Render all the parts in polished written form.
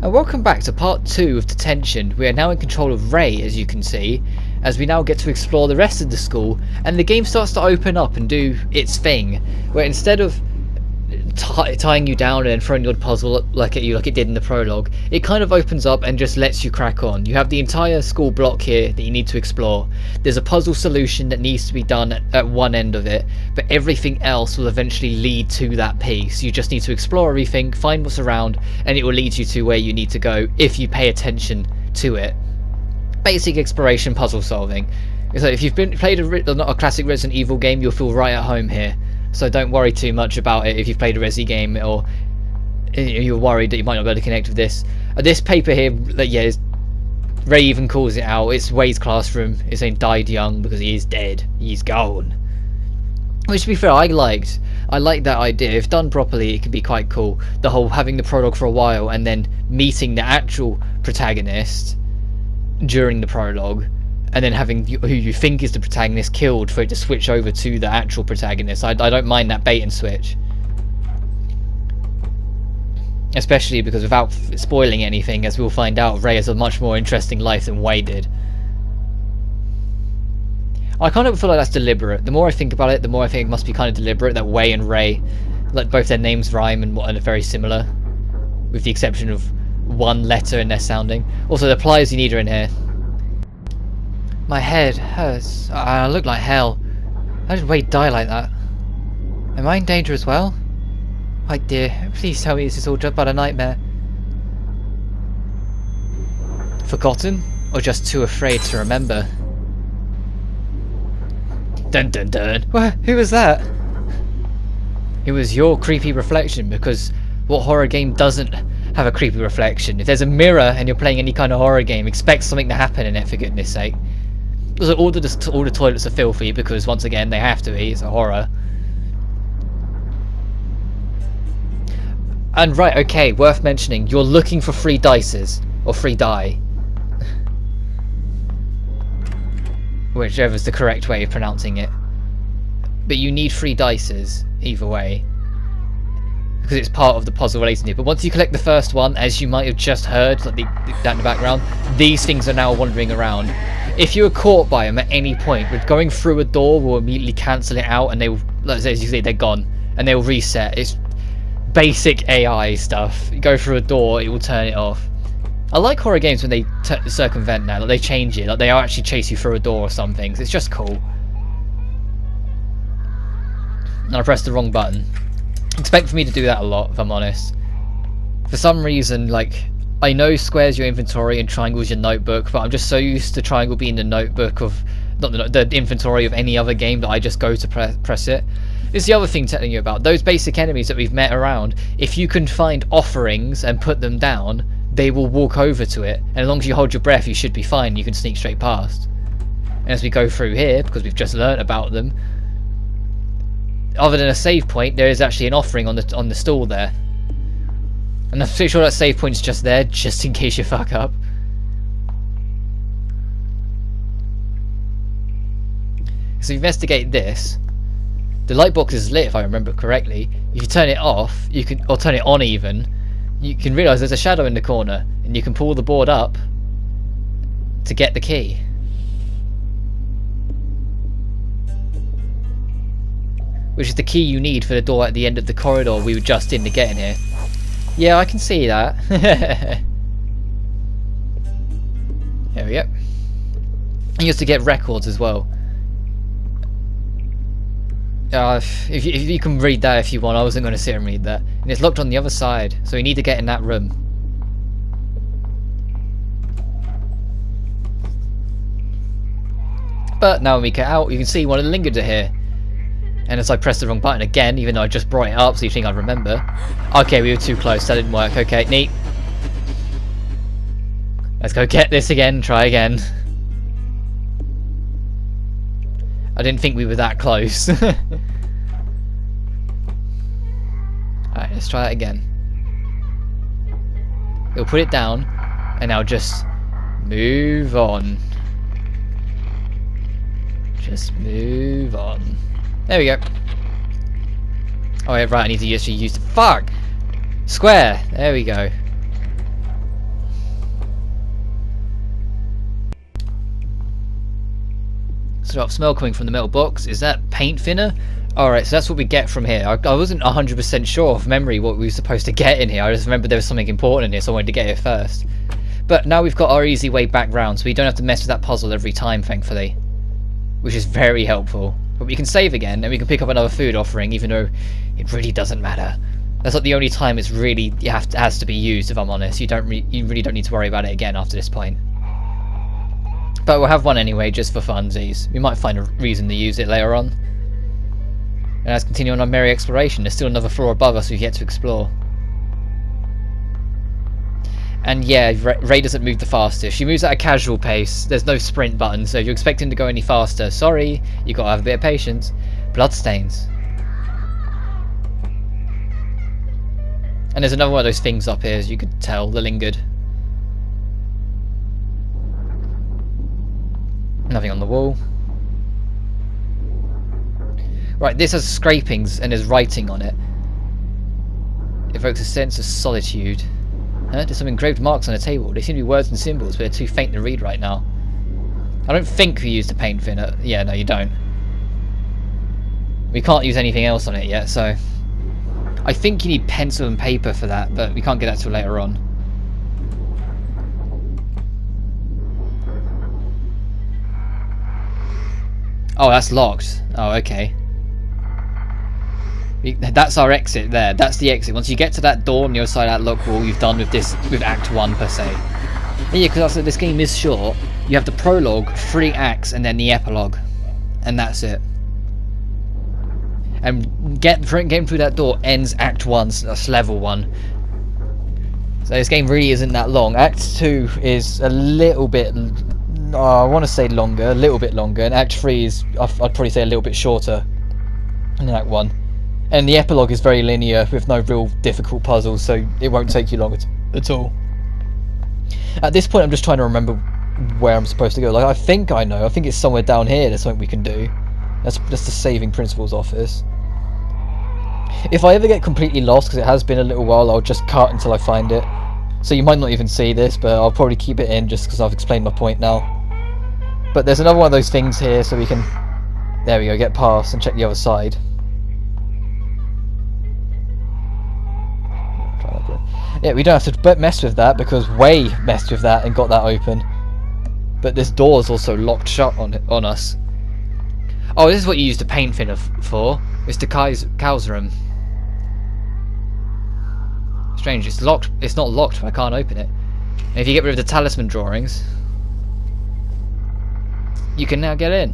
And welcome back to part 2 of Detention. We are now in control of Ray, as you can see, as we now get to explore the rest of the school, and the game starts to open up and do its thing, where instead of tying you down and then throwing your puzzle like it did in the prologue, it kind of opens up and just lets you crack on. You have the entire school block here that you need to explore. There's a puzzle solution that needs to be done at one end of it, but everything else will eventually lead to that piece. You just need to explore everything, find what's around, and it will lead you to where you need to go if you pay attention to it. Basic exploration puzzle solving. So if you've played a classic Resident Evil game, you'll feel right at home here. So don't worry too much about it if you've played a Resi game or you're worried that you might not be able to connect with this. This paper here, Ray even calls it out. It's Ray's classroom. It's saying died young because he is dead. He's gone. Which, to be fair, I liked that idea. If done properly, it could be quite cool. The whole having the prologue for a while and then meeting the actual protagonist during the prologue, and then having who you think is the protagonist killed for it to switch over to the actual protagonist. I don't mind that bait and switch. Especially because without spoiling anything, as we'll find out, Ray has a much more interesting life than Wei did. I kind of feel like that's deliberate. The more I think about it, the more I think it must be kind of deliberate that Wei and Ray, like both their names rhyme and are very similar, with the exception of one letter in their sounding. Also, the pliers you need are in here. My head hurts. I look like hell. How did Wade die like that? Am I in danger as well? My dear, please tell me this is all just but a nightmare. Forgotten? Or just too afraid to remember? Dun dun dun. Who was that? It was your creepy reflection, because what horror game doesn't have a creepy reflection? If there's a mirror and you're playing any kind of horror game, expect something to happen in it, for goodness sake. So all the toilets are filthy because, once again, they have to be. It's a horror. And right, okay, worth mentioning, you're looking for free dices, or free die. Whichever's the correct way of pronouncing it. But you need free dices, either way, because it's part of the puzzle related to it. But once you collect the first one, as you might have just heard, like that in the background, these things are now wandering around. If you are caught by them at any point, with going through a door will immediately cancel it out, and they will, as you see, they're gone, and they will reset. It's basic AI stuff. You go through a door, it will turn it off. I like horror games when they circumvent now, like they change it, like they actually chase you through a door or something. It's just cool. And I pressed the wrong button. Expect for me to do that a lot, if I'm honest. For some reason, like, I know square's your inventory and triangle's your notebook, but I'm just so used to triangle being the notebook of, not the inventory of any other game, that I just go to press it. It's the other thing telling you about those basic enemies that we've met around. If you can find offerings and put them down, they will walk over to it, and as long as you hold your breath, you should be fine. You can sneak straight past. And as we go through here, because we've just learnt about them, other than a save point, there is actually an offering on the stool there. And I'm pretty sure that save point's just there, just in case you fuck up. So investigate this. The light box is lit, if I remember correctly. If you turn it off, you can, or turn it on even, you can realise there's a shadow in the corner, and you can pull the board up to get the key. Which is the key you need for the door at the end of the corridor we were just in to get in here. Yeah, I can see that. There we go. And you have to get records as well. If you can read that if you want, I wasn't going to sit and read that. And it's locked on the other side, so we need to get in that room. But now when we get out, you can see one of the lingers are here. And as I pressed the wrong button again, even though I just brought it up so you think I'd remember. Okay, we were too close, that didn't work. Okay, neat. Let's go get this again, try again. I didn't think we were that close. Alright, let's try that again. We'll put it down, and now just move on. Just move on. There we go. Oh yeah, right, I need to actually use the... Fuck! Square! There we go. So smell coming from the metal box. Is that paint thinner? Alright, so that's what we get from here. I wasn't 100% sure of memory what we were supposed to get in here. I just remember there was something important in here, so I wanted to get it first. But now we've got our easy way back round, so we don't have to mess with that puzzle every time, thankfully. Which is very helpful. But we can save again, and we can pick up another food offering, even though it really doesn't matter. That's like the only time it's really has to be used, if I'm honest. You really don't need to worry about it again after this point. But we'll have one anyway, just for funsies. We might find a reason to use it later on. And let's continue on our merry exploration. There's still another floor above us we've yet to explore. And yeah, Ray doesn't move the fastest. She moves at a casual pace. There's no sprint button, so if you expect him to go any faster, sorry, you gotta have a bit of patience. Bloodstains. And there's another one of those things up here, as you could tell, that lingered. Nothing on the wall. Right, this has scrapings and there's writing on it. Evokes a sense of solitude. Huh? There's some engraved marks on the table. They seem to be words and symbols, but they're too faint to read right now. I don't think we used the paint thinner. Yeah, no, you don't. We can't use anything else on it yet, so... I think you need pencil and paper for that, but we can't get that till later on. Oh, that's locked. Oh, okay. That's our exit there. That's the exit. Once you get to that door on the other side of that lock wall, you've done with this, with Act 1 per se. And yeah, because also this game is short. You have the prologue, 3 acts, and then the epilogue. And that's it. And getting through that door ends Act 1, so that's level 1. So this game really isn't that long. Act 2 is a little bit... I want to say longer, a little bit longer. And Act 3 is, I'd probably say, a little bit shorter than Act 1. And the epilogue is very linear with no real difficult puzzles, so it won't take you long at all. At this point I'm just trying to remember where I'm supposed to go. Like, I think I know. I think it's somewhere down here there's something we can do. That's the saving principal's office. If I ever get completely lost, because it has been a little while, I'll just cut until I find it. So you might not even see this, but I'll probably keep it in just because I've explained my point now. But there's another one of those things here, so we can... There we go, get past and check the other side. Yeah, we don't have to mess with that because Wei messed with that and got that open. But this door's also locked shut on us. Oh, this is what you use the paint thinner for. It's the cow's room. Strange, it's locked. It's not locked, but I can't open it. And if you get rid of the talisman drawings, you can now get in.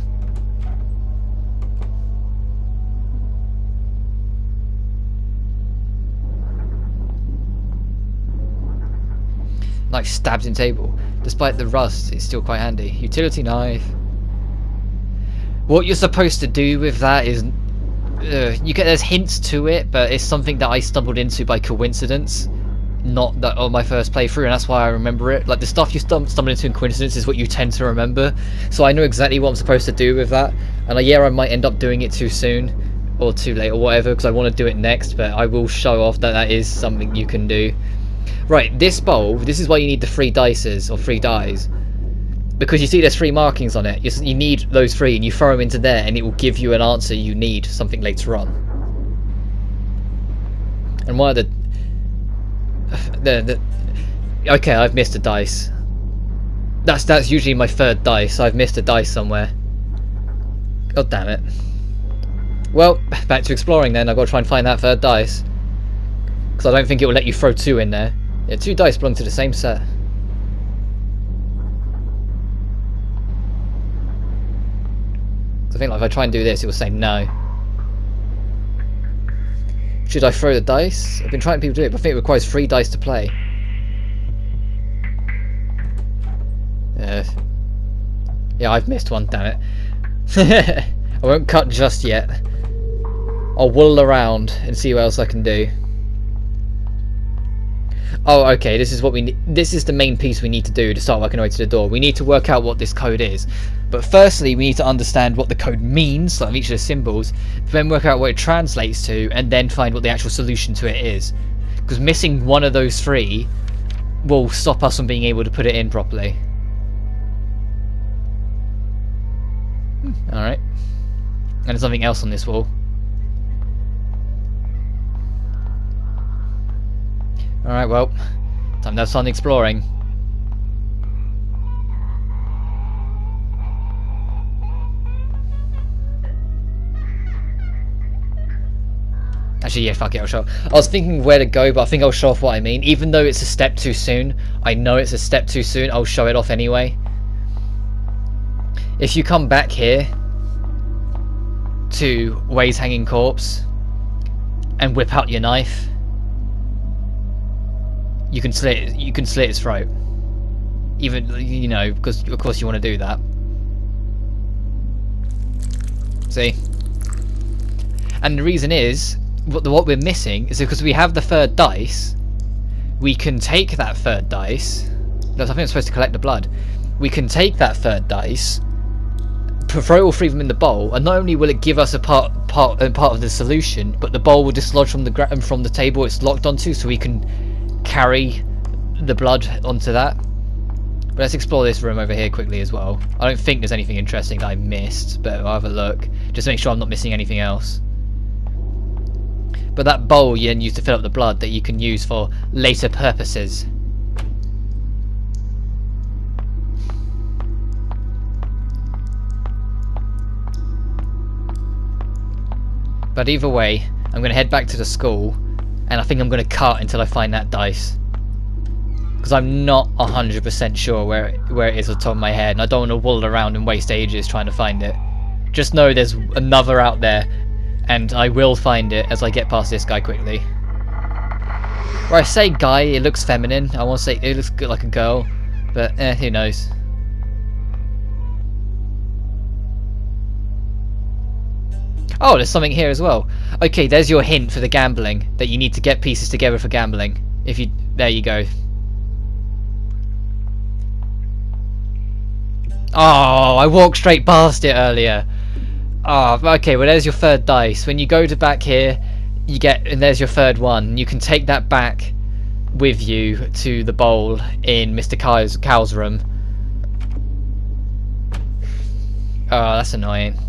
Knife stabs in table. Despite the rust, it's still quite handy. Utility knife. What you're supposed to do with that is... there's hints to it, but it's something that I stumbled into by coincidence. Not that on my first playthrough, and that's why I remember it. Like, the stuff you stumble into in coincidence is what you tend to remember. So I know exactly what I'm supposed to do with that. And yeah, I might end up doing it too soon. Or too late, or whatever, because I want to do it next. But I will show off that that is something you can do. Right, this bowl, this is why you need the 3 dices, or 3 dies. Because you see there's 3 markings on it. You need those 3 and you throw them into there and it will give you an answer you need, something later on. And one of the okay, I've missed a dice. That's usually my 3rd dice. I've missed a dice somewhere. God damn it. Well, back to exploring then. I've got to try and find that 3rd dice. Because I don't think it will let you throw 2 in there. Yeah, 2 dice belong to the same set. I think like if I try and do this, it will say no. Should I throw the dice? I've been trying people to do it, but I think it requires 3 dice to play. Yeah, I've missed one, damn it. I won't cut just yet. I'll waddle around and see what else I can do. Oh, okay, this is what we need. This is the main piece we need to do to start working our way to the door. We need to work out what this code is. But firstly, we need to understand what the code means, like each of the symbols, then work out what it translates to, and then find what the actual solution to it is. Because missing one of those 3 will stop us from being able to put it in properly. Alright. And there's something else on this wall. Alright, well, time to have fun exploring. Actually, yeah, fuck it, I'll show off. I was thinking where to go, but I think I'll show off what I mean. Even though it's a step too soon, I know it's a step too soon, I'll show it off anyway. If you come back here to Way's hanging corpse and whip out your knife, you can slit its throat. Even, you know, because of course you want to do that. See? And the reason is, what we're missing is because we have the third dice, we can take that third dice. I think I'm supposed to collect the blood. We can take that third dice, throw all three of them in the bowl, and not only will it give us a part of the solution, but the bowl will dislodge from the table it's locked onto, so we can carry the blood onto that. But let's explore this room over here quickly as well. I don't think there's anything interesting that I missed, but I'll have a look just to make sure I'm not missing anything else. But that bowl you then use to fill up the blood that you can use for later purposes. But either way, I'm going to head back to the school, and I think I'm going to cut until I find that dice. Because I'm not 100% sure where it is off the top of my head, and I don't want to waddle around and waste ages trying to find it. Just know there's another out there, and I will find it as I get past this guy quickly. Where I say guy, it looks feminine. I want to say it looks like a girl, but who knows. Oh, there's something here as well. Okay, there's your hint for the gambling, that you need to get pieces together for gambling. There you go. Oh, I walked straight past it earlier. Oh, okay, well there's your third dice. When you go to back here, and there's your third one. You can take that back with you to the bowl in Mr. Cow's room. Oh, that's annoying.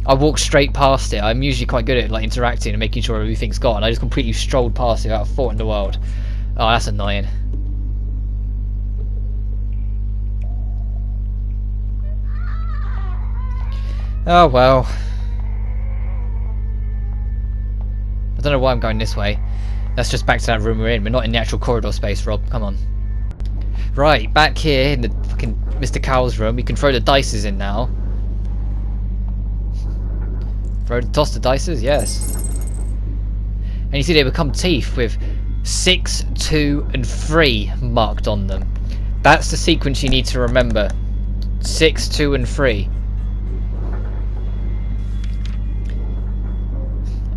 I walked straight past it. I'm usually quite good at like interacting and making sure everything's gone. I just completely strolled past it without a thought in the world. Oh, that's annoying. Oh well. I don't know why I'm going this way. That's just back to that room we're in. We're not in the actual corridor space, Rob. Come on. Right, back here in the fucking Mr. Cow's room, we can throw the dices in now. Toss the dices, yes. And you see they become teeth with 6, 2, and 3 marked on them. That's the sequence you need to remember. 6, 2, and 3.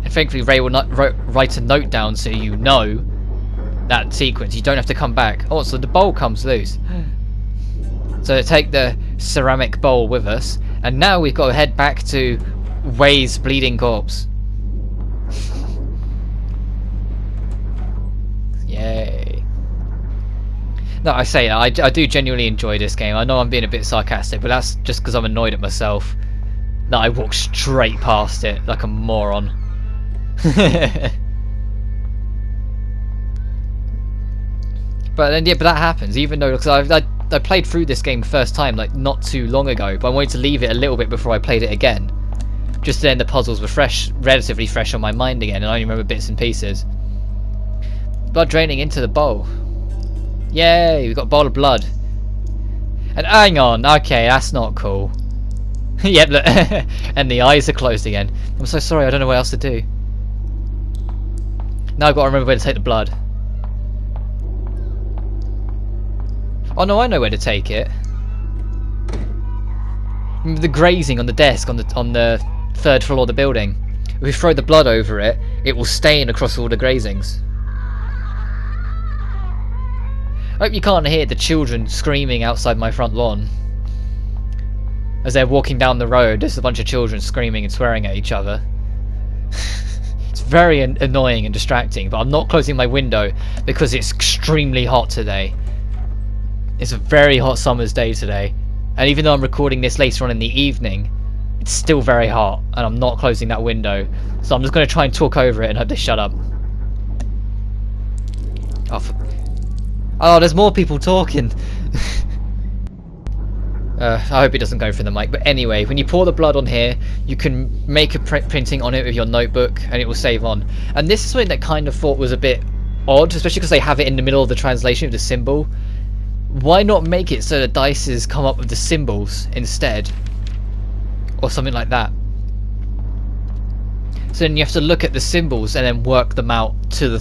And thankfully Ray will not write a note down so you know that sequence. You don't have to come back. Oh, so the bowl comes loose. So take the ceramic bowl with us, and now we've got to head back to Way's bleeding corpse. Yay. No, I say that. I do genuinely enjoy this game. I know I'm being a bit sarcastic, but that's just because I'm annoyed at myself that I walked straight past it like a moron. But then, yeah, but that happens. Even though, because I played through this game first time like not too long ago, but I wanted to leave it a little bit before I played it again. Just then the puzzles were relatively fresh on my mind again, and I only remember bits and pieces. Blood draining into the bowl. Yay, we've got a bowl of blood. And hang on, okay, that's not cool. Yep, look, and the eyes are closed again. I'm so sorry, I don't know what else to do. Now I've got to remember where to take the blood. Oh no, I know where to take it. Remember the grazing on the desk on the 3rd floor of the building. If we throw the blood over it, it will stain across all the grazings. I hope you can't hear the children screaming outside my front lawn. As they're walking down the road, there's a bunch of children screaming and swearing at each other. It's very annoying and distracting, but I'm not closing my window because it's extremely hot today. It's a very hot summer's day today. And even though I'm recording this later on in the evening, it's still very hot, and I'm not closing that window. So I'm just going to try and talk over it and hope they shut up. Oh, there's more people talking. I hope it doesn't go through the mic. But anyway, when you pour the blood on here, you can make a printing on it with your notebook, and it will save on. And this is something that kind of thought was a bit odd, especially because they have it in the middle of the translation of the symbol. Why not make it so the dices come up with the symbols instead? Or something like that. So then you have to look at the symbols and then work them out to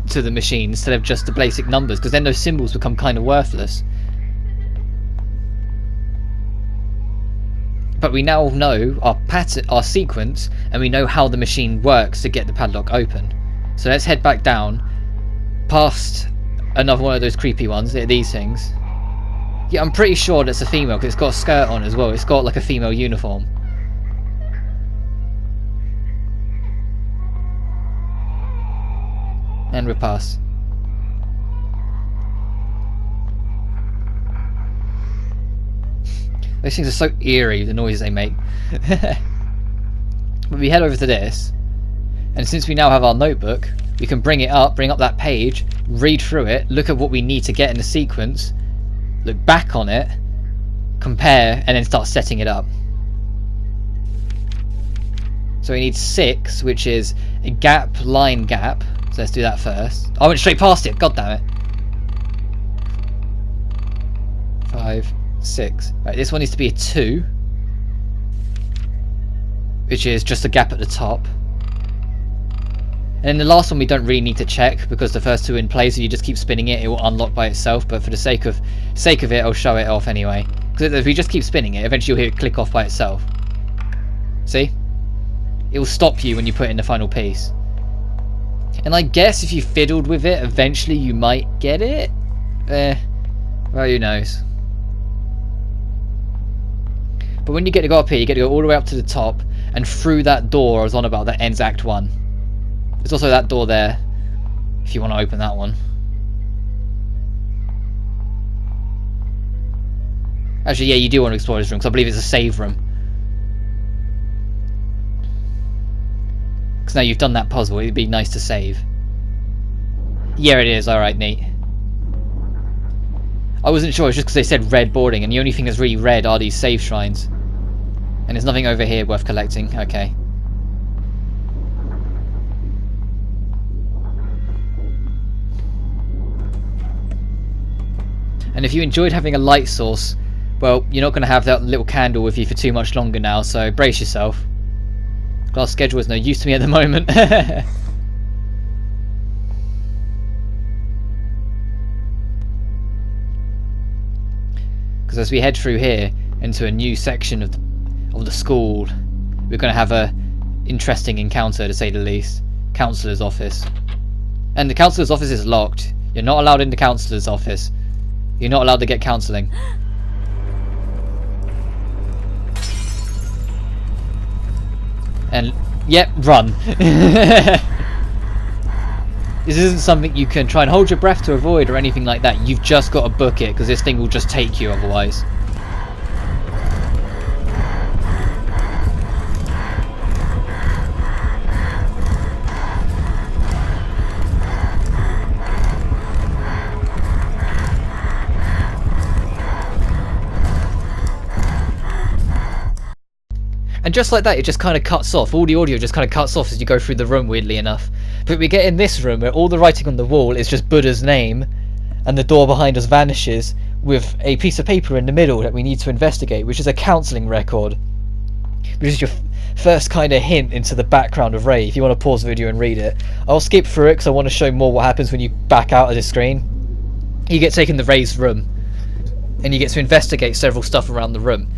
the machine instead of just the basic numbers, because then those symbols become kind of worthless. But we now know our pattern, our sequence, and we know how the machine works to get the padlock open. So let's head back down, past another one of those creepy ones, these things. Yeah, I'm pretty sure that's a female, because it's got a skirt on as well. It's got like a female uniform. And we pass. Those things are so eerie, the noises they make. But we head over to this, and since we now have our notebook, we can bring it up, bring up that page, read through it, look at what we need to get in the sequence, look back on it, compare, and then start setting it up. So we need 6, which is a gap, line, gap. So let's do that first. I went straight past it, god damn it. 5, 6. Right, this one needs to be a 2, which is just a gap at the top. And then the last one we don't really need to check, because the first 2 are in place, so you just keep spinning it, it will unlock by itself. But for the sake of it, I'll show it off anyway. Because if you just keep spinning it, eventually you'll hear it click off by itself. See? It will stop you when you put in the final piece. And I guess if you fiddled with it, eventually you might get it. Well, who knows. But when you get to go up here, you get to go all the way up to the top and through that door I was on about that ends Act 1. There's also that door there, if you want to open that one. Actually, yeah, you do want to explore this room, because I believe it's a save room. Because now you've done that puzzle, it'd be nice to save. Yeah, it is. Alright, neat. I wasn't sure, it's just because they said red boarding, and the only thing that's really red are these save shrines. And there's nothing over here worth collecting. Okay. And if you enjoyed having a light source, well, you're not going to have that little candle with you for too much longer now, so brace yourself. Glass schedule is no use to me at the moment. Because as we head through here into a new section of the school, we're going to have a interesting encounter, to say the least. Counsellor's office. And the counsellor's office is locked. You're not allowed in the counsellor's office. You're not allowed to get counselling. And, yep, run. This isn't something you can try and hold your breath to avoid or anything like that. You've just got to book it, because this thing will just take you otherwise. And just like that, it just kind of cuts off. All the audio just kind of cuts off as you go through the room, weirdly enough. But we get in this room where all the writing on the wall is just Buddha's name, and the door behind us vanishes with a piece of paper in the middle that we need to investigate, which is a counselling record. Which is your first kind of hint into the background of Ray, if you want to pause the video and read it. I'll skip through it because I want to show more what happens when you back out of the screen. You get taken to Ray's room, and you get to investigate several stuff around the room.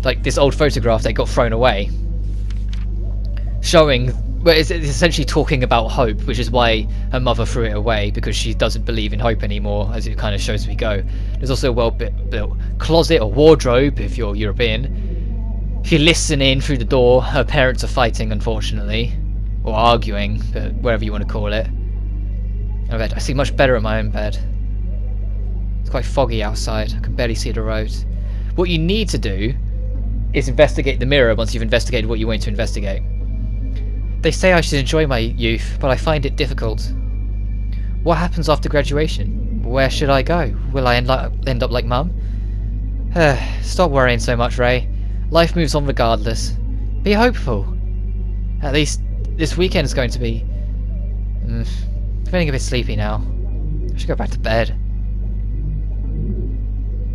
Like this old photograph that got thrown away, showing, well, it's essentially talking about hope, which is why her mother threw it away, because she doesn't believe in hope anymore, as it kind of shows as we go. There's also a well-built closet or wardrobe if you're European. If you listen in through the door, her parents are fighting, unfortunately, or arguing, but whatever you want to call it. I see much better in my own bed. It's quite foggy outside. I can barely see the road. What you need to do is investigate the mirror once you've investigated what you want to investigate. They say I should enjoy my youth, but I find it difficult. What happens after graduation? Where should I go? Will I end up like Mum? Stop worrying so much, Ray. Life moves on regardless. Be hopeful. At least this weekend is going to be... feeling a bit sleepy now. I should go back to bed.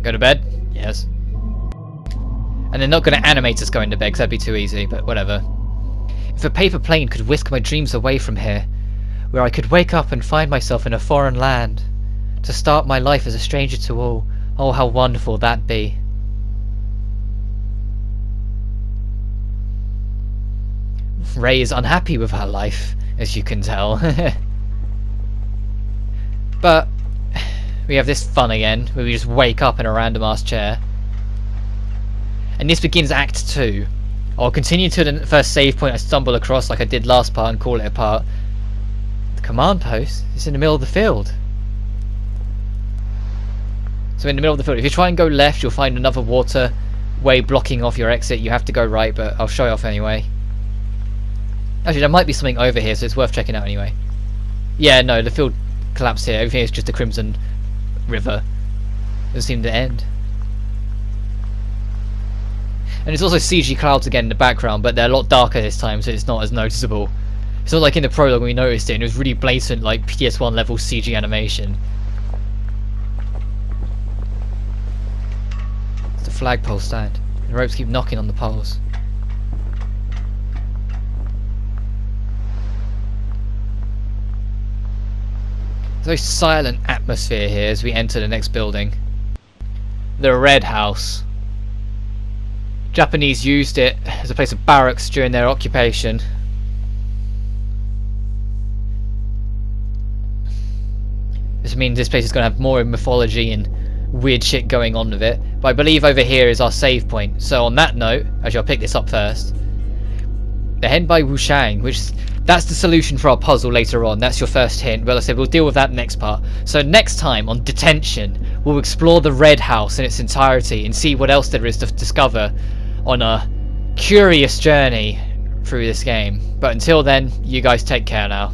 Go to bed? Yes. And they're not going to animate us going to bed because that'd be too easy, but whatever. If a paper plane could whisk my dreams away from here, where I could wake up and find myself in a foreign land, to start my life as a stranger to all, oh how wonderful that'd be. Ray is unhappy with her life, as you can tell. But we have this fun again, where we just wake up in a random ass chair. And this begins Act 2. I'll continue to the first save point I stumble across like I did last part and call it a part. The command post is in the middle of the field. So in the middle of the field, if you try and go left you'll find another waterway blocking off your exit. You have to go right, but I'll show you off anyway. Actually there might be something over here, so it's worth checking out anyway. Yeah, no, the field collapsed here. Everything is just a crimson river. It doesn't seem to end. And there's also CG clouds again in the background, but they're a lot darker this time, so it's not as noticeable. It's not like in the prologue when we noticed it, and it was really blatant, like PS1 level CG animation. It's the flagpole stand. The ropes keep knocking on the poles. There's a very silent atmosphere here as we enter the next building. The Red House. Japanese used it as a place of barracks during their occupation. This means this place is going to have more mythology and weird shit going on with it. But I believe over here is our save point. So on that note, actually I'll pick this up first. They're headed by Wushang, that's the solution for our puzzle later on. That's your first hint. Well, I said we'll deal with that next part. So next time on Detention, we'll explore the Red House in its entirety and see what else there is to discover on a curious journey through this game. But until then, you guys take care now.